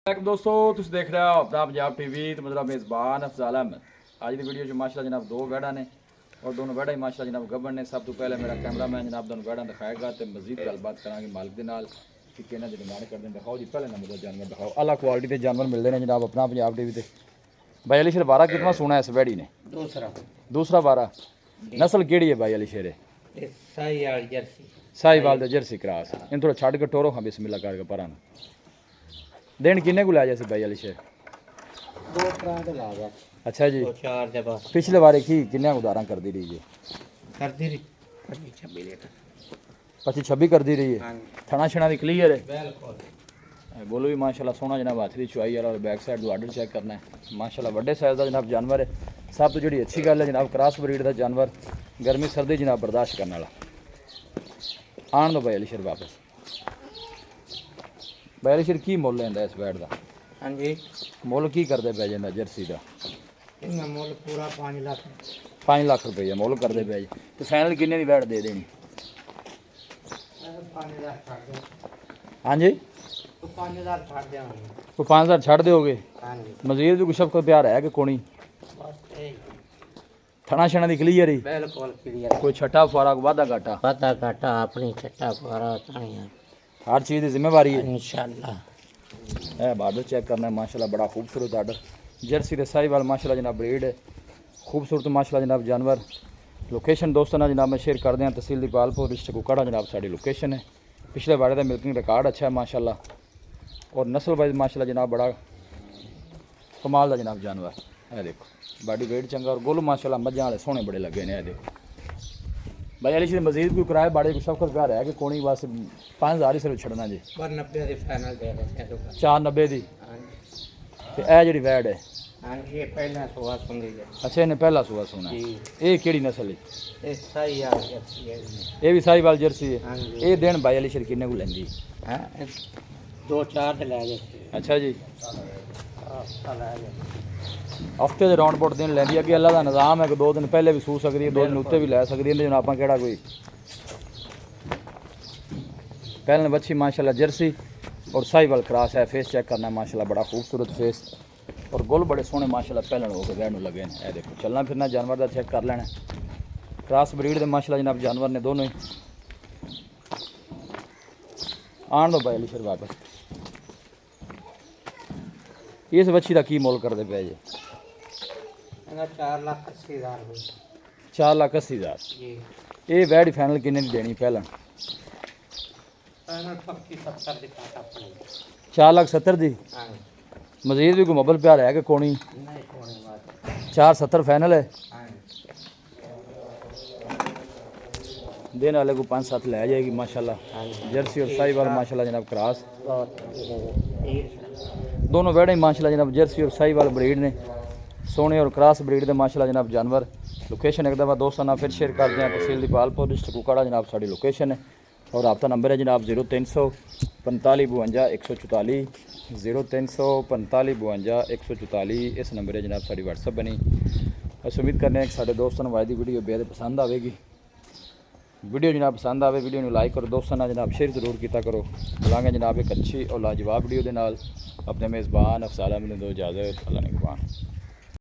दोस्तों तुम देख रहे हो अपना पंजाब टीवी तो मेरा मेज़बान अफजाल अहमद। आज की वीडियो माशाल्लाह जनाब दो वैड़ा ने और दोनों वैड़ा ही माशाल्लाह जनाब गब्बन ने। सब तो पहले मेरा कैमरामैन जनाब दोनों वैड़ा दिखाएगा तो मजीद गलबात करांगे मालिक के नाल कि किन्ना डिमांड करते हैं। दिखाओ जी पहले नंबर जानवर दिखाओ। अला क्वालिटी के जानवर मिलते हैं जनाब अपना पंजाब टीवी से। भाई अली शेर बारह कितना सोना है इस वैड़ी ने? दूसरा बारह। नस्ल केड़ी है भाई अली शेर? Sahiwal Jersey cross. इन थोड़ा छड़ के टोरो हाँ बिस्मिल्लाह करके परा दिन किन्ने को ला जाए भाई अली शेर? अच्छा जी। पिछले बारे की किन्ने उधारा कर दी रही है? 25-26 कर दी रही है। थना छना भी क्लियर है? बोलो भी माशाल्लाह सोना जनाब हाथ की चुआई वाला और बैक साइड ऑर्डर चेक करना है। माशाल्लाह बड़े साइज का जनाब जानवर है। सब तो जी अच्छी गल है जनाब क्रॉस ब्रीड का जानवर गर्मी सर्दी जनाब बर्दाश्त करने वाला। आन दो भाई अली शेर वापस। भाई अली शेर की मुल लेंदा इस बैट का? हाँ जी मुल की करते पै जाता जर्सी का? मुल पूरा 5 लाख 5 लाख रुपये मुल करते पे तो फाइनल किन्ने की बैट दे देनी? 5000 छाड़ दे। हाँ जी तो 5000 छाड़ देंगे। तो 5000 छड़ दोगे? हाँ जी मजीद भी कुछ को प्यार है कि कोनी? बस यही थना छना दी क्लियर ही? बिल्कुल क्लियर। कोई छठा फुआरा वादा घाटा? पता घाटा अपनी छट्टा फुआरा तानिया हर चीज़ की जिम्मेवारी है इंशाल्लाह। बार्डर चेक करना है माशाल्लाह बड़ा खूबसूरत आर्डर जर्सी दे साहिवाल माशाल्लाह जनाब ब्रीड है खूबसूरत माशाल्लाह जनाब जानवर। लोकेशन दोस्तों ना जनाब मैं शेयर कर दें तहसील दीपालपुर डिस्ट्रिक्ट कुकाड़ा जनाब साड़ी लोकेशन है। पिछले बारे का मिल्किंग रिकॉर्ड अच्छा है माशाल्लाह और नस्ल वाइज माशाल्लाह जनाब बड़ा कमाल का जनाब जानवर है। देखो बॉडी वेट चंगा और गोल माशाल्लाह मझां वाले सोहने बड़े लगे ने। देखो भाई अली शेर मजीद कोई किराए बाड़े को सब प्यार है कि कोनी बस 5000 ही सिर्फ छड़ना जी? 90 ਦੀ ਫਾਈਨਲ ਦੇ ਰਹੇ 490 ਦੀ। ਤੇ ਇਹ ਜਿਹੜੀ ਵੈੜ ਹੈ? हाँ जी ये पहला सुहा सुन लीजिए। ਅੱਛਾ ਇਹਨੇ ਪਹਿਲਾ ਸੂਆ ਸੋਣਾ जी ਇਹ ਕਿਹੜੀ ਨਸਲ ਹੈ? ये सही यार जर्सी है। ਇਹ ਵੀ ਸਾਹੀਵਾਲ ਜਰਸੀ ਹੈ। हाँ जी ਇਹ ਦਿਨ ਭਾਈ ਅਲੀ ਸ਼ੇਰ ਕਿੰਨੇ ਕੋ ਲੈਂਦੀ? हाँ 2-4 ਦੇ ਲੈ ਜੇ। ਅੱਛਾ ਜੀ हफ्ता ले जे। ਹਫਤੇ ਦੇ ਰਾਉਂਡ ਬੋਟ ਦਿਨ ਲੈਂਦੀ ਅੱਗੇ ਅੱਲਾ ਦਾ ਨਿਜ਼ਾਮ ਹੈ ਕਿ 2 ਦਿਨ ਪਹਿਲੇ ਵੀ ਸੂ ਸਕਦੀ ਹੈ 2 ਦਿਨ ਉੱਤੇ ਵੀ ਲੈ ਸਕਦੀ ਹੈ। ਇਹਦੇ ਆਪਾਂ ਕਿਹੜਾ ਕੋਈ पहले बच्ची माशाल्लाह जर्सी और साहिवाल क्रॉस है। फेस चेक करना है माशाल्लाह बड़ा खूबसूरत फेस और गुल बड़े सोहने माशाल्लाह पहले हो गए बैठ लगे हैं। ये देखो चलना फिरना जानवर का चेक कर लेना क्रॉस ब्रीड के माशाल्लाह जनाब जानवर ने दोनों ही। आन दो भाई अली शेर वापस। इस बच्ची का की मोल करते पे जी? 4,80,000 हुई। 4,80,000। जी ये वैड फाइनल किन्ने की देनी पहला? फाइनल पक्की 70 दिखाता अपने। 4,70,000 दी। हाँ मजीद भी कोई मोबाइल प्यार है कि कोनी? नहीं कोई बात 4,70 फाइनल है। हाँ देने वाले को 5-7 ले जाएगी माशाल्लाह। हाँ जर्सी और साहिवाल माशाल्लाह जनाब क्रॉस बहुत दोनों वेड़े माशाल्लाह जनाब जर्सी और साहिवाल ब्रीड ने सोने और क्रॉस ब्रीड के माशाल्लाह जनाब जानवर। लोकेशन एक दफ़ा दोस्तों ना फिर शेयर कर दें तहसील दीपालपुर डिस्ट्रिक्ट कुकाड़ा जनाब साड़ी लोकेशन है और आपका नंबर है जनाब 0345 52 144 0345 52 144। इस नंबर है जनाब साड़ी व्हाट्सअप बनी। अस उम्मीद करते हैं कि साढ़े दोस्तों को वायदी वीडियो बेहद पसंद आएगी। वीडियो जनाब पसंद आए वीडियो को लाइक करो दोस्तों ना जनाब शेयर जरूर किया करो। बुलाएंगे जनाब एक अच्छी और लाजवाब वीडियो के नाल अपने मेज़बान अफसाला मैंने दो इजाज़त अल्लाह ने